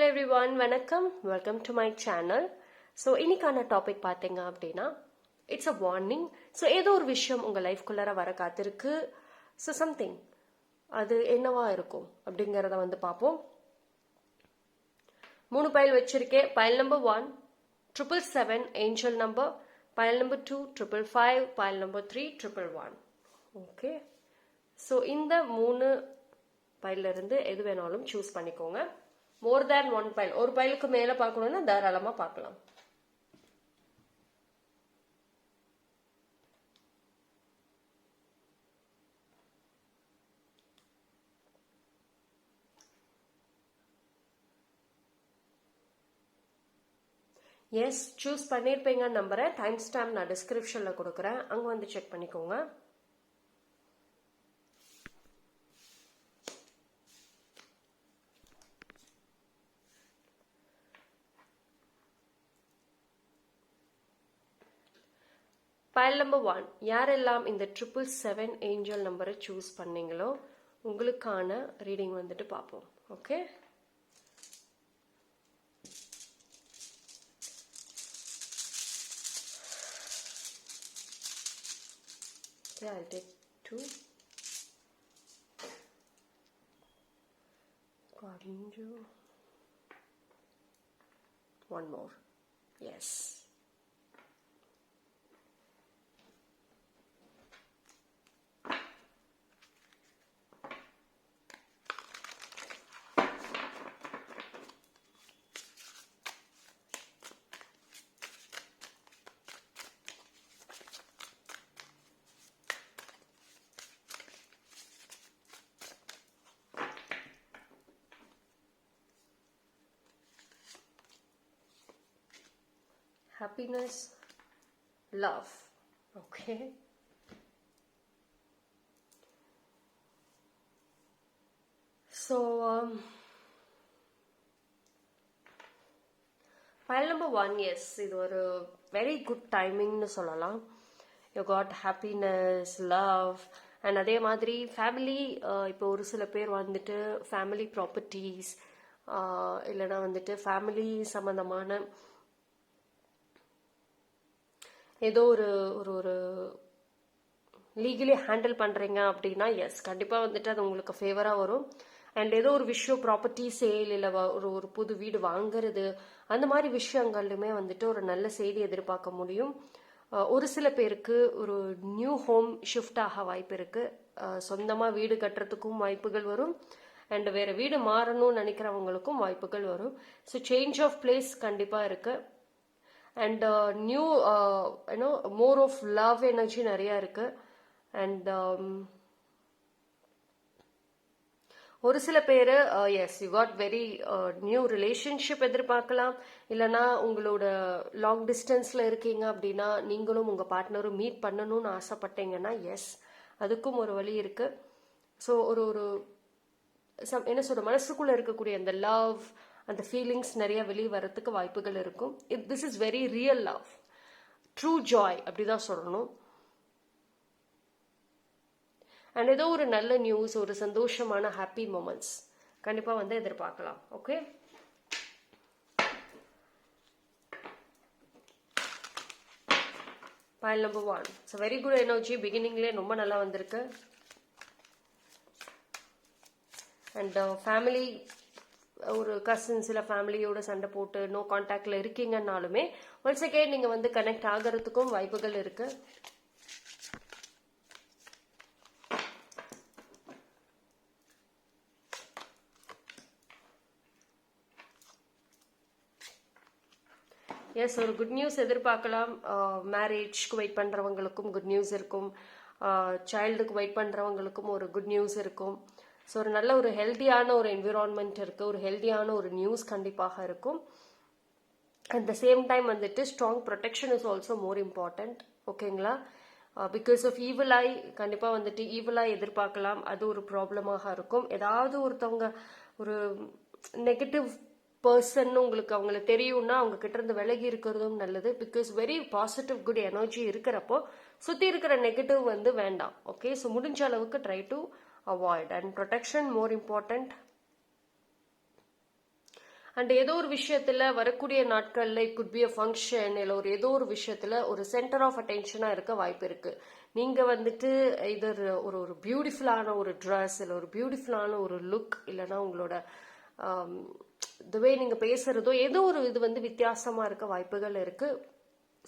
Hello everyone, வணக்கம். Welcome to my channel. So இன்னைக்கான topic பார்த்தீங்க அப்படின்னா இட்ஸ் அ வார்னிங். ஸோ ஏதோ ஒரு விஷயம் உங்கள் லைஃப்குள்ளார வர காத்திருக்கு. ஸோ சம்திங் அது என்னவா இருக்கும் அப்படிங்கிறத வந்து பார்ப்போம். 3 பைல் வச்சிருக்கேன். File number 1 777 angel number, file number 2 555, file number 3 111. Okay, so இந்த 3 பைல்ல இருந்து எது வேணாலும் சூஸ் பண்ணிக்கோங்க. மோர் தேன் 1 பைல், ஒரு பைலுக்கு மேல பார்க்கணும்னா தாராளமா பார்க்கலாம். எஸ், சூஸ் பண்ணியிருப்பீங்க நம்புறேன். டைம் ஸ்டாம்ப் நான் டிஸ்கிரிப்ஷன்ல கொடுக்குறேன், அங்க வந்து செக் பண்ணிக்கோங்க. பைல் நம்பர் 1, யாரெல்லாம் இந்த 777 ஏஞ்சல் நம்பரை சூஸ் பண்ணீங்களோ உங்களுக்கான ரீடிங் வந்துட்டு பார்ப்போம். Okay, I'll take 2. Angel. One more. Yes. Happiness, love. Okay, so file number 1, yes, இது ஒரு very good timingனு சொல்லலாம். You got happiness, love, and அதே மாதிரி ஃபேமிலி. இப்போ ஒரு சில பேர் வந்துட்டு ஃபேமிலி ப்ராப்பர்ட்டிஸ் இல்லைன்னா வந்துட்டு ஃபேமிலி சம்பந்தமான ஏதோ ஒரு ஒரு ஒரு லீகலி ஹேண்டில் பண்ணுறீங்க அப்படின்னா எஸ், கண்டிப்பாக வந்துட்டு அது உங்களுக்கு ஃபேவராக வரும். அண்ட் ஏதோ ஒரு விஷயம், ப்ராப்பர்ட்டி சேல் இல்லை ஒரு புது வீடு வாங்குறது, அந்த மாதிரி விஷயங்கள்லுமே வந்துட்டு ஒரு நல்ல செய்தி எதிர்பார்க்க முடியும். ஒரு சில பேருக்கு ஒரு நியூ ஹோம் ஷிஃப்ட் ஆக வாய்ப்பு இருக்கு. சொந்தமாக வீடு கட்டுறதுக்கும் வாய்ப்புகள் வரும். அண்ட் வேற வீடு மாறணும்னு நினைக்கிறவங்களுக்கும் வாய்ப்புகள் வரும். ஸோ சேஞ்ச் ஆஃப் பிளேஸ் கண்டிப்பாக இருக்கு. And new more of love energy நிறைய இருக்கு. அண்ட் ஒரு சில பேர் yes, you got very new relationship எதிர்பார்க்கலாம். இல்லைன்னா உங்களோட லாங் டிஸ்டன்ஸ்ல இருக்கீங்க அப்படின்னா நீங்களும் உங்க பார்ட்னரும் மீட் பண்ணணும்னு ஆசைப்பட்டீங்கன்னா எஸ், அதுக்கும் ஒரு வழி இருக்கு. ஸோ ஒரு ஒரு என்ன சொல்ற, மனசுக்குள்ள இருக்கக்கூடிய அந்த லவ், அந்த ஃபீலிங்ஸ் நிறைய வெளியே வரத்துக்கு வாய்ப்புகள் இருக்கும். This is very real love, true Joy அப்படிதான் சொல்லணும். அண்ட் ஏதோ ஒரு நல்ல நியூஸ், ஒரு சந்தோஷமான ஹாப்பி மூமெண்ட்ஸ் கண்டிப்பா வந்து எதிர்பார்க்கலாம். Okay, pile number 1, so very good energy. பிகினிங்லேயே ரொம்ப நல்லா வந்திருக்கு. அண்ட் ஃபேமிலி, ஒரு கசின்ஸ் இல்லை ஃபேமிலியோட சண்டை போட்டு நோ கான்டாக்ட்ல இருக்கீங்கன்னாலுமே ஒன்ஸ் அகெயின் நீங்க வந்து கனெக்ட் ஆகிறதுக்கும் வாய்ப்புகள் இருக்கு. எஸ், ஒரு குட் நியூஸ் எதிர்பார்க்கலாம். மேரேஜ்க்கு வெயிட் பண்றவங்களுக்கும் குட் நியூஸ் இருக்கும். சைல்டுக்கு வெயிட் பண்றவங்களுக்கும் ஒரு குட் நியூஸ் இருக்கும். ஸோ ஒரு நல்ல ஒரு ஹெல்த்தியான ஒரு என்விரான்மெண்ட் இருக்கு. ஒரு ஹெல்த்தியான ஒரு நியூஸ் கண்டிப்பாக இருக்கும். அட் த சேம் டைம் வந்துட்டு strong protection is also more important. ஓகேங்களா, பிகாஸ் ஆஃப் ஈவில் ஐ கண்டிப்பாக வந்துட்டு ஈவில் ஐ எதிர்பார்க்கலாம். அது ஒரு ப்ராப்ளமாக இருக்கும். ஏதாவது ஒருத்தவங்க ஒரு நெகட்டிவ் பர்சன் உங்களுக்கு அவங்கள தெரியும்னா அவங்க கிட்ட இருந்து விலகி இருக்கிறதும் நல்லது. Because very positive good energy இருக்கிறப்போ சுற்றி இருக்கிற நெகட்டிவ் வந்து வேண்டாம். ஓகே, ஸோ முடிஞ்ச அளவுக்கு try to avoid and protection more important. And ஏதோ ஒரு விஷயத்துல வரக்கூடிய நாட்கள்ல it could be a function இல்லை ஏதோ ஒரு விஷயத்துல ஒரு சென்டர் ஆஃப் அட்டென்ஷனா இருக்க வாய்ப்பு இருக்கு. நீங்க வந்துட்டு இதர் ஒரு ஒரு பியூட்டிஃபுல்லான ஒரு ட்ரெஸ் இல்லை ஒரு பியூட்டிஃபுல்லான ஒரு லுக் இல்லைன்னா உங்களோட வே நீங்க பேசுறதோ ஏதோ ஒரு இது வந்து வித்தியாசமா இருக்க வாய்ப்புகள் இருக்கு.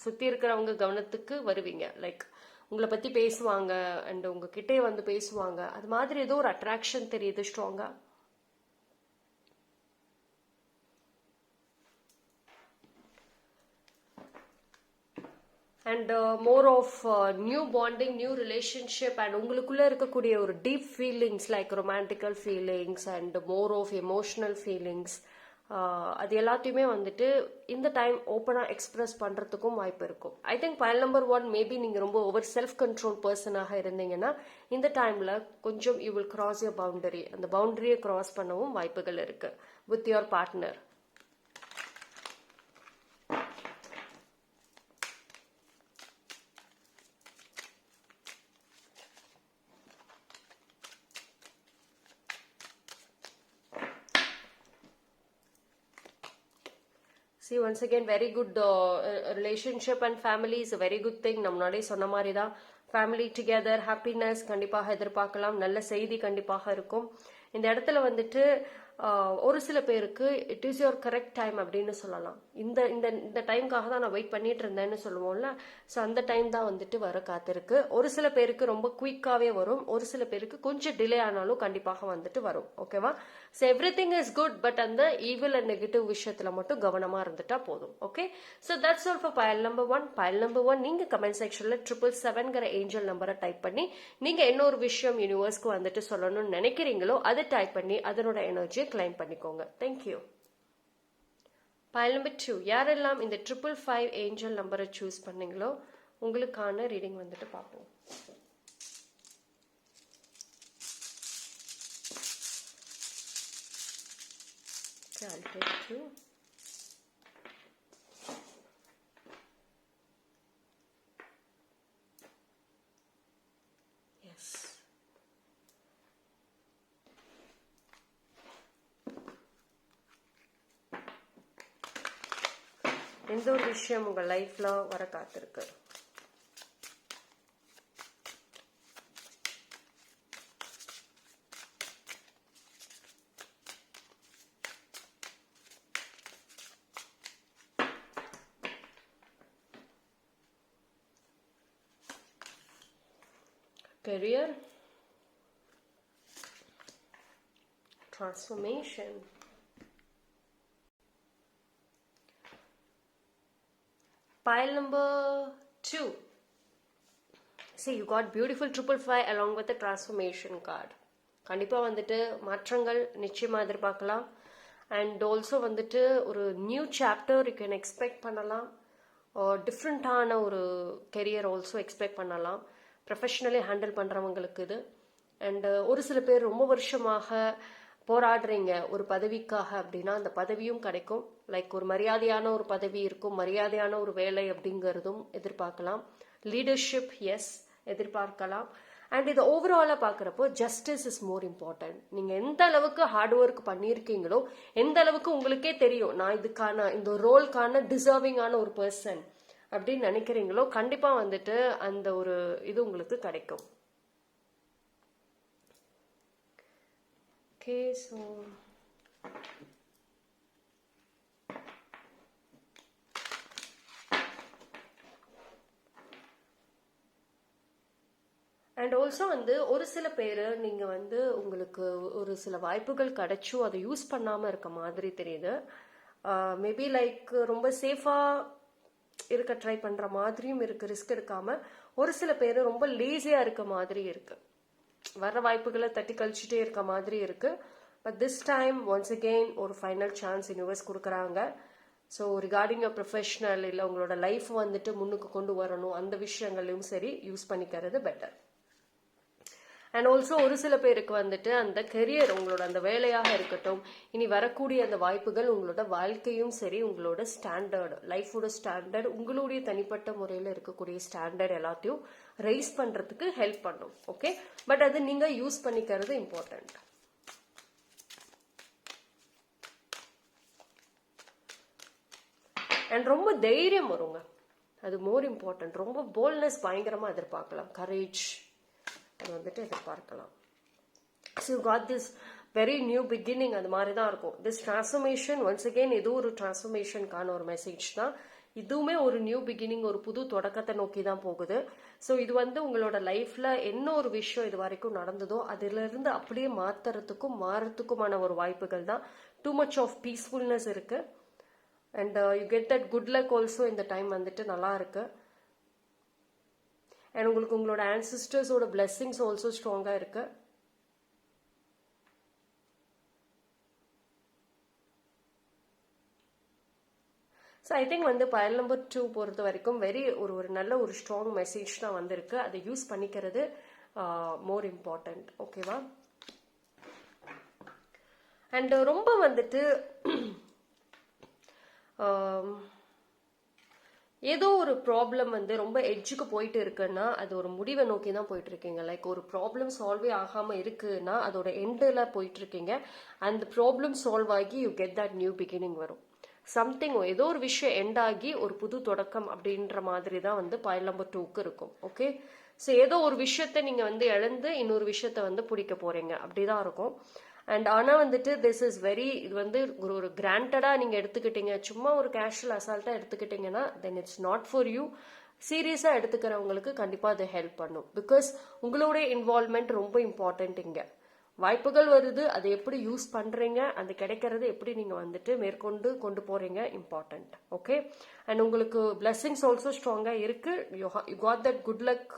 சுத்தி இருக்கிறவங்க கவனத்துக்கு வருவீங்க. லைக் உங்களை பத்தி பேசுவாங்க அண்ட் உங்ககிட்டே வந்து பேசுவாங்க. அது மாதிரி ஏதோ ஒரு அட்ராக்ஷன் தெரியுது ஸ்ட்ராங்கா. And more of new bonding, new relationship and உங்களுக்குள்ள இருக்கக்கூடிய ஒரு deep feelings like romantical feelings and more of emotional feelings அது எல்லாத்தையுமே வந்துட்டு இந்த டைம் ஓப்பனாக எக்ஸ்பிரஸ் பண்ணுறதுக்கும் வாய்ப்பு இருக்கும். ஐ திங்க் பயல் நம்பர் 1 மேபி நீங்கள் ரொம்ப ஓவர் செல்ஃப் கண்ட்ரோல் பர்சனாக இருந்தீங்கன்னா இந்த டைமில் கொஞ்சம் you will cross your boundary. அந்த பவுண்டரியை கிராஸ் பண்ணவும் வாய்ப்புகள் இருக்கு with your partner. See, once again, very good relationship and family is a very good thing. நம்ம முன்னாடி சொன்ன மாதிரி தான் ஃபேமிலி டுகெதர் ஹாப்பினஸ் கண்டிப்பாக எதிர்பார்க்கலாம். நல்ல செய்தி கண்டிப்பாக இருக்கும். இந்த இடத்துல வந்துட்டு ஒரு சில பேருக்கு it is your correct time அப்படின்னு சொல்லலாம். இந்த இந்த இந்த டைம்காக தான் நான் வெயிட் பண்ணிட்டு இருந்தேன்னு சொல்லுவோம்ல. ஸோ அந்த டைம் தான் வந்துட்டு வர காத்திருக்கு. ஒரு சில பேருக்கு ரொம்ப குயிக்காவே வரும், ஒரு சில பேருக்கு கொஞ்சம் டிலே ஆனாலும் கண்டிப்பாக வந்துட்டு வரும். ஓகேவா? So every thing is good. But அந்த ஈவில் அண்ட் நெகட்டிவ் விஷயத்துல மட்டும் கவனமா இருந்துட்டா போதும். Okay, so that's all for பயல் நம்பர் 1. பயல் நம்பர் 1 நீங்க கமெண்ட் செக்ஷன்ல 777 ஏஞ்சல் நம்பரை டைப் பண்ணி நீங்க என்ன ஒரு விஷயம் யூனிவர்ஸ்க்கு வந்துட்டு சொல்லணும்னு நினைக்கிறீங்களோ அதை டைப் பண்ணி அதனோட எனர்ஜியை கிளைம் பண்ணிக்கோங்க. தேங்க்யூ. பயல் நம்பர் 2 யாரெல்லாம் இந்த 555 ஏஞ்சல் நம்பரை சூஸ் பண்ணீங்களோ உங்களுக்கான ரீடிங் வந்துட்டு பார்ப்போம். I'll take 2. Yes. எந்த ஒரு விஷயம் உங்க லைஃப்ல வர காத்திருக்கு. Career, transformation, pile number 2. See, you got beautiful 555 along with the transformation card. கண்டிப்பா வந்துட்டு மாற்றங்கள் நிச்சயமா எதிர்பார்க்கலாம். அண்ட் ஆல்சோ வந்துட்டு ஒரு new chapter you can expect பண்ணலாம். டிஃப்ரெண்டான ஒரு கெரியர் ஆல்சோ எக்ஸ்பெக்ட் பண்ணலாம். ப்ரொஃபஷ்னலி ஹேண்டில் பண்ணுறவங்களுக்கு இது. அண்டு ஒரு சில பேர் ரொம்ப வருஷமாக போராடுறீங்க ஒரு பதவிக்காக அப்படின்னா அந்த பதவியும் கிடைக்கும். லைக் ஒரு மரியாதையான ஒரு பதவி இருக்கும், மரியாதையான ஒரு வேலை அப்படிங்கிறதும் எதிர்பார்க்கலாம். லீடர்ஷிப் எஸ் எதிர்பார்க்கலாம். அண்ட் இது ஓவராலாக பார்க்குறப்போ ஜஸ்டிஸ் இஸ் மோர் இம்பார்ட்டன்ட். நீங்கள் எந்த அளவுக்கு ஹார்ட் ஒர்க் பண்ணியிருக்கீங்களோ, எந்த அளவுக்கு உங்களுக்கே தெரியும் நான் இதுக்கான இந்த ரோல்கான டிசர்விங்கான ஒரு பர்சன் அப்படின்னு நினைக்கிறீங்களோ கண்டிப்பா வந்துட்டு அந்த ஒரு இது உங்களுக்கு கிடைக்கும். ஓகே, ஸோ அண்ட் ஆல்சோ வந்து ஒரு சில பேர் நீங்க வந்து உங்களுக்கு ஒரு சில வாய்ப்புகள் கிடைச்சும் அதை யூஸ் பண்ணாம இருக்க மாதிரி தெரியுது. மேபி லைக் ரொம்ப சேஃபா இருக்க ட்ரை பண்ற மாதிரியும் இருக்கு, ரிஸ்க் எடுக்காம. ஒரு சில பேர் ரொம்ப லேசியா இருக்க மாதிரி இருக்கு, வர வாய்ப்புகளை தட்டி கழிச்சுட்டே இருக்க மாதிரி இருக்கு. But this time once again ஒரு ஃபைனல் சான்ஸ் யூனிவர்ஸ் கொடுக்குறாங்க. ஸோ ரிகார்டிங் அ ப்ரொஃபஷனல் இல்லை உங்களோட லைஃப் வந்துட்டு முன்னுக்கு கொண்டு வரணும், அந்த விஷயங்களையும் சரி யூஸ் பண்ணிக்கிறது பெட்டர். அண்ட் ஆல்சோ ஒரு சில பேருக்கு வந்துட்டு அந்த கெரியர் உங்களோட அந்த வேலையாக இருக்கட்டும், இனி வரக்கூடிய அந்த வாய்ப்புகள் உங்களோட வாழ்க்கையும் சரி, உங்களோட ஸ்டாண்டர்ட் லைஃபோட ஸ்டாண்டர்ட், உங்களுடைய தனிப்பட்ட முறையில் இருக்கக்கூடிய ஸ்டாண்டர்ட் எல்லாத்தையும் ரைஸ் பண்றதுக்கு ஹெல்ப் பண்ணும். ஓகே, பட் அது நீங்க யூஸ் பண்ணிக்கிறது இம்பார்ட்டன்ட். அண்ட் ரொம்ப தைரியம் வருங்க, அது மோர் இம்பார்ட்டன்ட். ரொம்ப போல்ட்னஸ் பயங்கரமாக எதிர்பார்க்கலாம், கரேஜ் அது வந்துட்டு எதிர்பார்க்கலாம். So you got this very new beginning, அது மாதிரி தான் இருக்கும். திஸ் டிரான்ஸ்ஃபர்மேஷன் ஒன்ஸ் அகெயின் இது ஒரு டிரான்ஸ்ஃபர்மேஷனுக்கான ஒரு மெசேஜ் தான். இதுவுமே ஒரு நியூ பிகினிங், ஒரு புது தொடக்கத்தை நோக்கி தான் போகுது. ஸோ இது வந்து உங்களோட லைஃப்ல என்ன ஒரு விஷயம் இது வரைக்கும் நடந்ததோ அதிலிருந்து அப்படியே மாத்துறதுக்கும் மாறத்துக்குமான ஒரு வாய்ப்புகள் தான். டூ மச் ஆஃப் பீஸ்ஃபுல்னஸ் இருக்கு. And you get that good luck also. இந்த டைம் வந்துட்டு நல்லா இருக்கு. அண்ட் உங்களுக்கு உங்களோட ஆன்சிஸ்டர்ஸோட பிளெஸ்ஸிங்ஸ் ஆல்சோ ஸ்ட்ராங்கா இருக்கு. ஸோ ஐ திங்க் வந்து பயல் நம்பர் 2 பொறுத்த வரைக்கும் ஒரு நல்ல ஒரு ஸ்ட்ராங் மெசேஜ் தான் வந்திருக்கு. அதை யூஸ் பண்ணிக்கிறது மோர் இம்பார்ட்டன்ட். ஓகேவா? அண்ட் ரொம்ப வந்துட்டு ஏதோ ஒரு ப்ராப்ளம் வந்து ரொம்ப எட்ஜுக்கு போயிட்டு இருக்குன்னா அது ஒரு முடிவை நோக்கி தான் போயிட்டு இருக்கீங்க. லைக் ஒரு ப்ராப்ளம் சால்வே ஆகாம இருக்குன்னா அதோட எண்டில் போயிட்டு இருக்கீங்க. அந்த ப்ராப்ளம் சால்வ் ஆகி you get that new beginning வரும். சம்திங் ஏதோ ஒரு விஷயம் எண்ட் ஆகி ஒரு புது தொடக்கம் அப்படின்ற மாதிரி தான் வந்து பயல் நம்பர் 2க்கு இருக்கும். ஓகே, ஸோ ஏதோ ஒரு விஷயத்த நீங்க வந்து இழந்து இன்னொரு விஷயத்த வந்து பிடிக்க போறீங்க, அப்படிதான் இருக்கும். அண்ட் ஆனா வந்துட்டு திஸ் இஸ் இது வந்து ஒரு கிராண்டடா நீங்க எடுத்துக்கிட்டீங்க, சும்மா ஒரு கேஷுவல் அசால்ட்டா எடுத்துக்கிட்டீங்கன்னா then it's not for you. சீரியஸா எடுத்துக்கிறவங்களுக்கு கண்டிப்பா அது ஹெல்ப் பண்ணும். பிகாஸ் உங்களுடைய இன்வால்மெண்ட் ரொம்ப இம்பார்ட்டன்ட் இங்க. வாய்ப்புகள் வருது, அதை எப்படி யூஸ் பண்றீங்க, அது கிடைக்கிறது எப்படி நீங்க வந்துட்டு மேற்கொண்டு கொண்டு போறீங்க இம்பார்ட்டன்ட். ஓகே, அண்ட் உங்களுக்கு பிளெஸிங்ஸ் ஆல்சோ ஸ்ட்ராங்கா இருக்கு. You got that good luck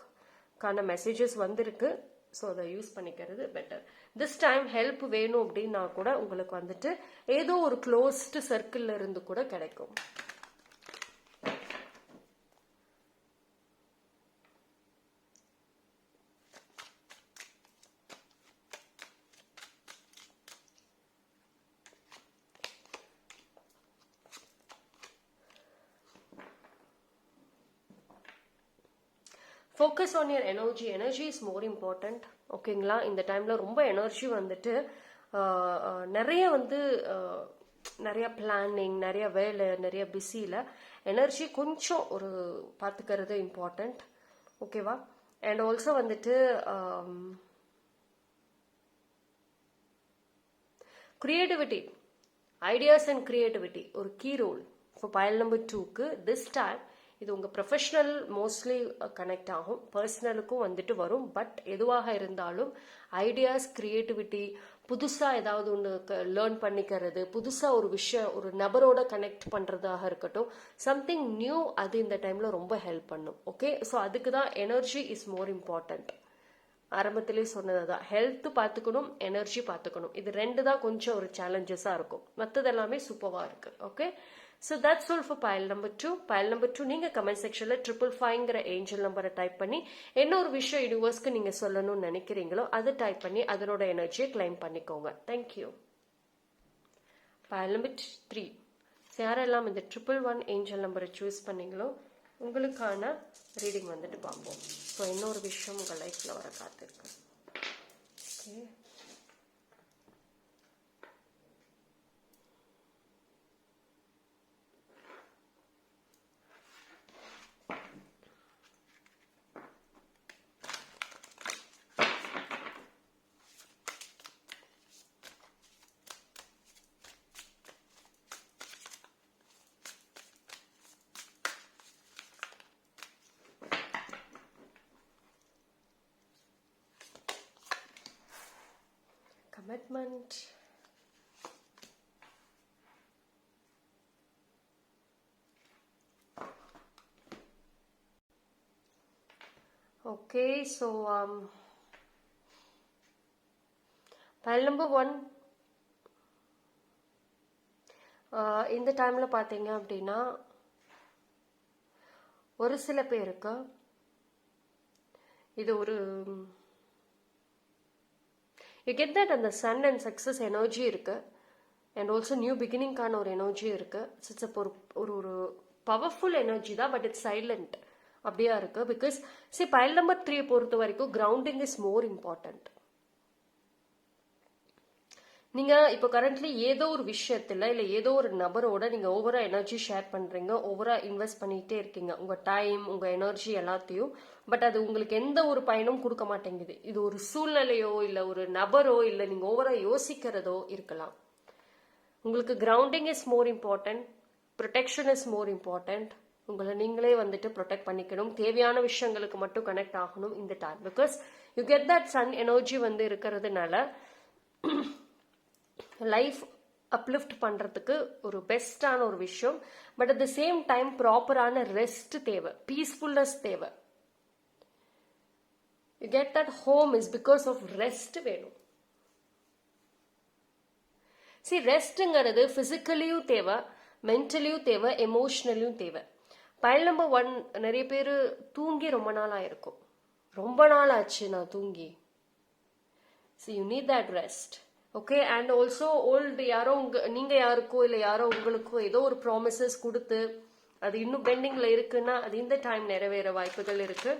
கான மெசேஜஸ் வந்திருக்கு. ஸோ அதை யூஸ் பண்ணிக்கிறது பெட்டர். திஸ் டைம் ஹெல்ப் வேணும் அப்படின்னா கூட உங்களுக்கு வந்துட்டு ஏதோ ஒரு க்ளோஸ்டு சர்க்கிள்ல இருந்து கூட கிடைக்கும். Focus on your energy. Energy is more important. ஓகேங்களா? இந்த டைம்ல ரொம்ப எனர்ஜி வந்துட்டு நிறைய வந்து நிறைய பிளானிங், நிறைய வேலை, நிறைய பிஸியில் எனர்ஜி கொஞ்சம் ஒரு பார்த்துக்கிறது இம்பார்ட்டன்ட். ஓகேவா? அண்ட் ஆல்சோ வந்துட்டு கிரியேட்டிவிட்டி, ஐடியாஸ் அண்ட் கிரியேட்டிவிட்டி ஒரு கீ ரோல் ஃபார் பயல் நம்பர் 2க்கு. திஸ் டைம் இது உங்கள் ப்ரொஃபஷ்னல் மோஸ்ட்லி கனெக்ட் ஆகும், பர்சனலுக்கும் வந்துட்டு வரும். பட் எதுவாக இருந்தாலும் ஐடியாஸ், கிரியேட்டிவிட்டி, புதுசாக ஏதாவது ஒன்று லேர்ன் பண்ணிக்கிறது, புதுசாக ஒரு விஷயம் ஒரு நபரோட கனெக்ட் பண்ணுறதாக இருக்கட்டும், சம்திங் நியூ, அது இந்த டைமில் ரொம்ப ஹெல்ப் பண்ணும். ஓகே, ஸோ அதுக்கு தான் எனர்ஜி இஸ் மோர் இம்பார்ட்டன்ட். ஆரம்பத்திலே சொன்னது தான், ஹெல்த் பார்த்துக்கணும், எனர்ஜி பார்த்துக்கணும். இது ரெண்டு தான் கொஞ்சம் ஒரு சேலஞ்சஸாக இருக்கும். மற்றது எல்லாமே சூப்பராக இருக்கு. Okay, so that's all for pile number 2. pile number 2 நீங்க கமெண்ட் செக்ஷன்ல 555ங்கிற ஏஞ்சல் நம்பரை டைப் பண்ணி என்ன ஒரு விஷயம் யூனிவர்ஸ்க்கு நீங்க சொல்லணும்னு நினைக்கிறீங்களோ அதை டைப் பண்ணி அதனோட எனர்ஜியை கிளைம் பண்ணிக்கோங்க. தேங்க்யூ. pile number 3 யாரெல்லாம் இந்த 111 ஏஞ்சல் நம்பரை சூஸ் பண்ணீங்களோ உங்களுக்கான ரீடிங் வந்துட்டு பார்ப்போம். ஸோ இன்னொரு விஷயம் உங்க லைஃப்ல வர காத்திருக்கு. Okay, commitment, okay, so pile number 1 இந்த டைம்ல பாத்தீங்க அப்படின்னா ஒரு சில பேருக்கு இது ஒரு you get that அந்த சன் அண்ட் சக்ஸஸ் எனர்ஜி இருக்கு. அண்ட் ஆல்சோ நியூ பிகினிங்கான ஒரு எனர்ஜி இருக்கு. இட்ஸ் ஒரு ஒரு பவர்ஃபுல் எனர்ஜி தான், பட் இட்ஸ் சைலண்ட் அப்படியா இருக்கு. பிகாஸ் பைல் நம்பர் 3 பொறுத்த வரைக்கும் கிரவுண்டிங் இஸ் மோர் இம்பார்ட்டன்ட். நீங்க இப்போ கரண்ட்லி ஏதோ ஒரு விஷயத்துல இல்ல ஏதோ ஒரு நபரோட நீங்க ஓவரா எனர்ஜி ஷேர் பண்றீங்க, ஓவரா இன்வெஸ்ட் பண்ணிட்டே இருக்கீங்க, உங்க டைம் உங்க எனர்ஜி எல்லாத்தையும். பட் அது உங்களுக்கு எந்த ஒரு பயனும் கொடுக்க மாட்டேங்குது. இது ஒரு சூழ்நிலையோ இல்ல ஒரு நபரோ இல்ல நீங்க ஓவரா யோசிக்கிறதோ இருக்கலாம். உங்களுக்கு grounding is more important, protection is more important. உங்களை நீங்களே வந்துட்டு ப்ரொடெக்ட் பண்ணிக்கணும். தேவையான விஷயங்களுக்கு மட்டும் கனெக்ட் ஆகணும் இந்த time. Because you get that sun energy வந்து இருக்கிறதுனால லைஃப் அப்லிஃப்ட் பண்றதுக்கு ஒரு பெஸ்டான ஒரு விஷயம். But at the same time ப்ராப்பரான ரெஸ்ட் தேவை, பீஸ்ஃபுல்னஸ் தேவை. You get that home is because of rest வேணும். ரெஸ்ட்ங்கிறது பிசிக்கலியும் தேவை, மென்டலியும் தேவை, எமோஷனலியும் தேவை. பயல் நம்பர் 1, நிறைய பேர் தூங்கி ரொம்ப நாள் ஆயிருக்கும். ரொம்ப நாள் ஆச்சு நான் தூங்கி. You need that rest. Okay. And also old யாரோ நீங்க யாருக்கோ இல்ல யாரோ உங்களுக்கோ ஏதோ ஒரு ப்ராமிசஸ் கொடுத்து அது இன்னும் பெண்டிங்ல இருக்குன்னா அது இந்த டைம் நிறைவேற வாய்ப்புகள் இருக்கு.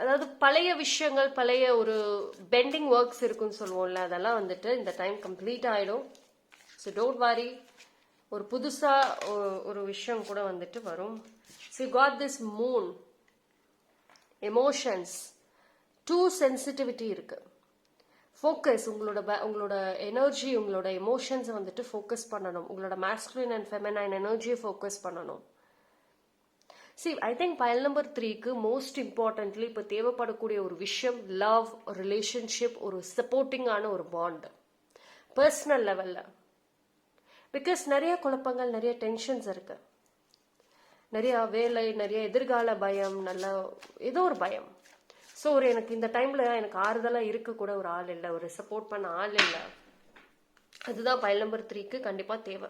அதாவது பழைய விஷயங்கள், பழைய ஒரு பெண்டிங் ஒர்க்ஸ் இருக்குன்னு சொல்லுவோம்ல, அதெல்லாம் வந்துட்டு இந்த டைம் கம்ப்ளீட் ஆயிடும். ஸோ டோன்ட் வாரி. ஒரு புதுசா ஒரு விஷயம் கூட வந்துட்டு வரும். So you got this moon, emotions, too sensitivity இருக்கு. ஃபோக்கஸ், உங்களோட எனர்ஜி, உங்களோட எமோஷன்ஸை வந்துட்டு ஃபோக்கஸ் பண்ணணும். உங்களோட மேஸ்குலின் அண்ட் ஃபெமினைன் எனர்ஜியை ஃபோக்கஸ் பண்ணணும். ஐ திங்க் பயல் நம்பர் 3க்கு மோஸ்ட் இம்பார்ட்டன்ட்லி இப்போ தேவைப்படக்கூடிய ஒரு விஷயம் லவ், ரிலேஷன்ஷிப், ஒரு சப்போர்ட்டிங்கான ஒரு பாண்ட் பர்சனல் லெவல்ல. பிகாஸ் நிறைய குழப்பங்கள், நிறைய டென்ஷன்ஸ் இருக்கு, நிறைய வேலை, நிறைய எதிர்கால பயம், நல்ல ஏதோ ஒரு பயம். ஸோ எனக்கு இந்த டைம்ல எனக்கு ஆறுதலா இருக்க கூட ஒரு ஆள் இல்லை, ஒரு சப்போர்ட் பண்ண ஆள் இல்லை. அதுதான் பயல் நம்பர் 3க்கு கண்டிப்பா தேவை.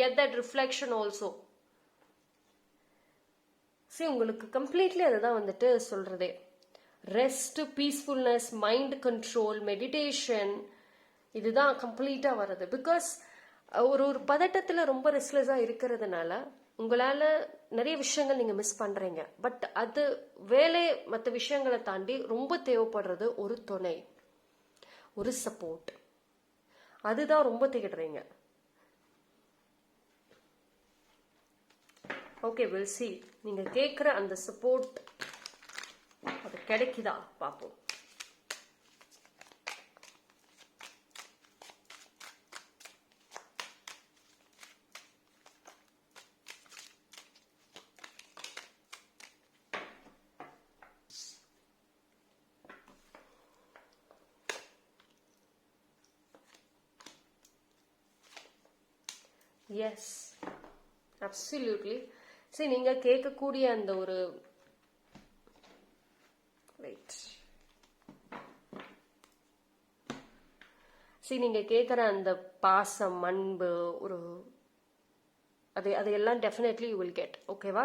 Get that reflection also. உங்களுக்கு கம்ப்ளீட்லி அதுதான் வந்துட்டு சொல்றதே. Rest, peacefulness, mind control, meditation, இதுதான் கம்ப்ளீட்டா வருது. பிகாஸ் ஒரு பதட்டத்துல ரொம்ப ரெஸ்ட்லெஸ்ஸா இருக்கிறதுனால உங்களால நிறைய விஷயங்கள் நீங்க மிஸ் பண்றீங்க. பட் அது வேலை மற்ற விஷயங்களை தாண்டி ரொம்ப தேவைப்படுறது ஒரு துணை, ஒரு சப்போர்ட். அதுதான் ரொம்ப தேடுறீங்க. Okay, will see. நீங்க கேட்குற அந்த சப்போர்ட் அது கிடைக்குதா பார்ப்போம். Yes, absolutely. நீங்க கேட்கக்கூடிய அந்த ஒரு நீங்க கேட்குற அந்த பாசம், அன்பு, ஒரு அதையெல்லாம் டெஃபினெட்லி யூ வில் கெட். ஓகேவா?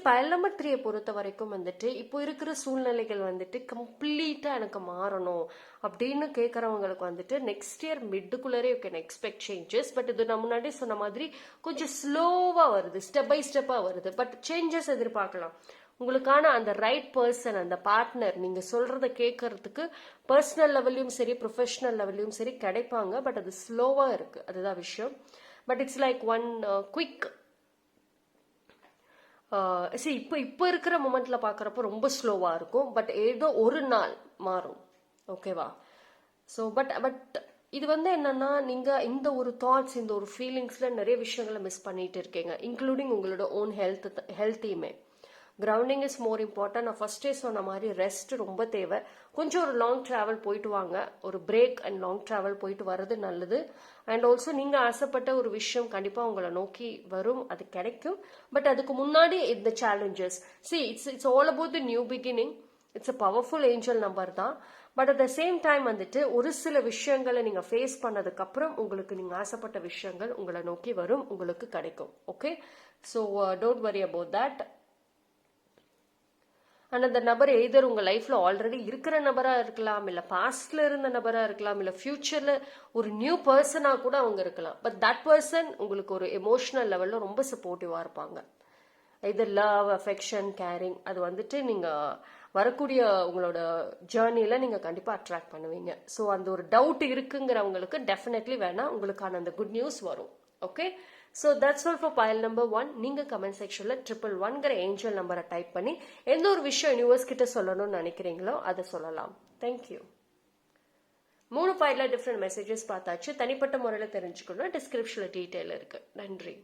பயல் நம்பர் 3 பொறுத்த வரைக்கும் வந்துட்டு இப்போ இருக்கிற சூழ்நிலைகள் வந்துட்டு கம்ப்ளீட்டா எனக்கு மாறணும் அப்படின்னு கேட்கறவங்களுக்கு வந்துட்டு நெக்ஸ்ட் இயர் மிட்டுக்குள்ளரே you can expect changes. But இது நான் முன்னாடி சொன்ன மாதிரி கொஞ்சம் ஸ்லோவா வருது, ஸ்டெப் பை ஸ்டெப்பா வருது. பட் சேஞ்சஸ் எதிர்பார்க்கலாம். உங்களுக்கான அந்த ரைட் பர்சன், அந்த பார்ட்னர், நீங்க சொல்றத கேட்கறதுக்கு பர்சனல் லெவல்லையும் சரி ப்ரொஃபஷனல் லெவல்லையும் சரி கிடைப்பாங்க. பட் அது ஸ்லோவா இருக்கு, அதுதான் விஷயம். But it's like one quick. இப்போ இருக்கிற மொமெண்ட்ல பாக்குறப்போ ரொம்ப ஸ்லோவா இருக்கும். பட் ஏதோ ஒரு நாள் மாறும். ஓகேவா? பட் இது வந்து என்னன்னா, நீங்க இந்த ஒரு தாட்ஸ், இந்த ஒரு ஃபீலிங்ஸ்ல நிறைய விஷயங்களை மிஸ் பண்ணிட்டு இருக்கீங்க, இன்க்ளூடிங் உங்களோட ஓன் ஹெல்த்தையுமே. Grounding is more important. நான் ஃபர்ஸ்டே சொன்ன மாதிரி ரெஸ்ட் ரொம்ப தேவை. கொஞ்சம் ஒரு லாங் டிராவல் போயிட்டு வாங்க, ஒரு பிரேக் அண்ட் லாங் டிராவல் போயிட்டு வர்றது நல்லது. அண்ட் ஆல்சோ நீங்க ஆசைப்பட்ட ஒரு விஷயம் கண்டிப்பா உங்களை நோக்கி வரும், அது கிடைக்கும். பட் அதுக்கு முன்னாடி இந்த challenges, it's all about the new beginning. It's a powerful angel number தான். But at the same time வந்துட்டு ஒரு சில விஷயங்களை நீங்க ஃபேஸ் பண்ணதுக்கு அப்புறம் உங்களுக்கு நீங்க ஆசைப்பட்ட விஷயங்கள் உங்களை நோக்கி வரும், உங்களுக்கு கிடைக்கும். Okay, so don't worry about that. And அந்த நபர் எய்தர் உங்க லைஃப்ல ஆல்ரெடி இருக்கிற நபரா இருக்கலாம், இல்ல பாஸ்ட்ல இருந்த நபரா இருக்கலாம், இல்ல ஃபியூச்சர்ல ஒரு நியூ பர்சனா கூட அவங்க இருக்கலாம். பட் தட் பர்சன் உங்களுக்கு ஒரு எமோஷனல் லெவல்ல ரொம்ப சப்போர்ட்டிவா இருப்பாங்க. இது லவ், அஃபெக்ஷன், கேரிங், அது வந்துட்டு நீங்கள் வரக்கூடிய உங்களோட ஜேர்னியில் நீங்கள் கண்டிப்பாக அட்ராக்ட் பண்ணுவீங்க. ஸோ அந்த ஒரு டவுட் இருக்குங்கிறவங்களுக்கு டெஃபினெட்லி வேணால் உங்களுக்கான அந்த குட் நியூஸ் வரும். Okay, so that's all for file number 1. நீங்கள் கமெண்ட் செக்ஷனில் 111ங்கிற ஏஞ்சல் நம்பரை டைப் பண்ணி எந்த ஒரு விஷயம் யூனிவர்ஸ் கிட்ட சொல்லணும்னு நினைக்கிறீங்களோ அதை சொல்லலாம். தேங்க்யூ. 3 பைலில் டிஃப்ரெண்ட் மெசேஜஸ் பார்த்தாச்சு. தனிப்பட்ட முறையில் தெரிஞ்சுக்கணும், டிஸ்கிரிப்ஷனில் டீட்டெயில் இருக்குது. நன்றி.